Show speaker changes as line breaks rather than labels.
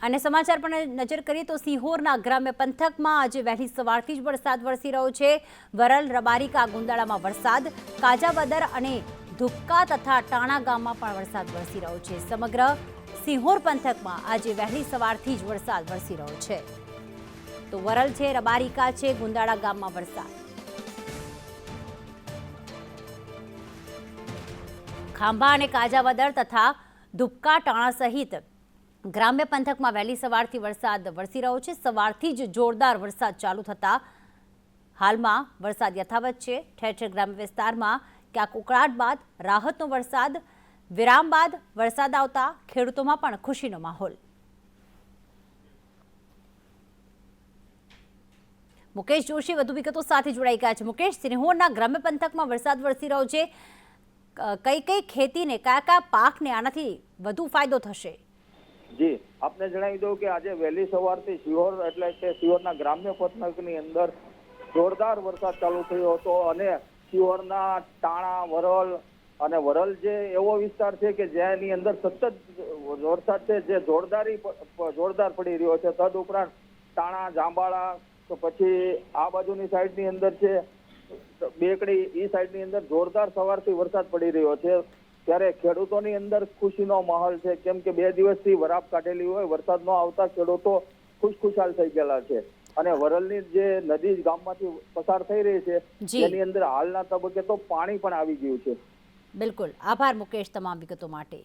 અને સમાચાર પર નજર કરીએ તો સિહોરના ગ્રામ્ય પંથકમાં આજે વહેલી સવારથી જ વરસાદ વરસી રહ્યો છે। વરલ, રબારિકા, ગુંદાળામાં વરસાદ, કાજાવદર અને ધુપકા તથા ટાણા ગામમાં પણ વરસાદ વરસી રહ્યો છે। સમગ્ર સિહોર પંથકમાં આજે વહેલી સવારથી જ વરસાદ વરસી રહ્યો છે। તો વરલ છે, રબારિકા છે, ગુંદાળા ગામમાં વરસાદ, ખાંભા અને કાજાવદર તથા ધુપકા, ટાણા સહિત ગ્રામ્ય પંથકમાં વહેલી સવારથી વરસાદ વરસી રહ્યો છે। સવારથી જ જોરદાર વરસાદ ચાલુ થતા હાલમાં વરસાદ યથાવત છે। ઠેર ઠેર ગ્રામ્ય વિસ્તારમાં ક્યાંક ઉકળાટ બાદ રાહતનો વરસાદ, વિરામ બાદ વરસાદ આવતા ખેડૂતોમાં પણ ખુશીનો માહોલ। મુકેશ જોશી વધુ વિગતો સાથે જોડાઈ ગયા છે। મુકેશ, સિહોરના ગ્રામ્ય પંથકમાં વરસાદ વરસી રહ્યો છે, કઈ કઈ ખેતીને, કયા કયા પાકને આનાથી વધુ ફાયદો થશે?
જી, આપને જણાવી દઉં કે આજે વહેલી સવારથી સિહોર એટલે કે સિહોરના ગ્રામ્ય પંથકની અંદર જોરદાર વરસાદ ચાલુ થયો હતો અને સિહોરના ટાણા, વરલ અને વરલ જે એવો વિસ્તાર છે કે જેની અંદર સતત વરસાદ છે જે જોરદાર પડી રહ્યો છે। તદ ઉપરાંત ટાણા, જાંબાળા, તો પછી આ બાજુની સાઈડની અંદર છે બેકડી, એ સાઈડની અંદર જોરદાર સવારથી વરસાદ પડી રહ્યો છે। ત્યારે ખેડૂતોની અંદર ખુશીનો માહોલ છે, કેમ કે 2 દિવસથી વરાપ કાઢેલી હોય, વરસાદ ન આવતા ખેડૂતો ખુશખુશાલ થઈ ગયેલા છે। અને વરલની જે નદી ગામમાંથી પસાર થઈ રહી છે તેની અંદર હાલના તબક્કે તો પાણી પણ આવી ગયું છે।
બિલકુલ, આભાર મુકેશ તમામ વિગતો માટે।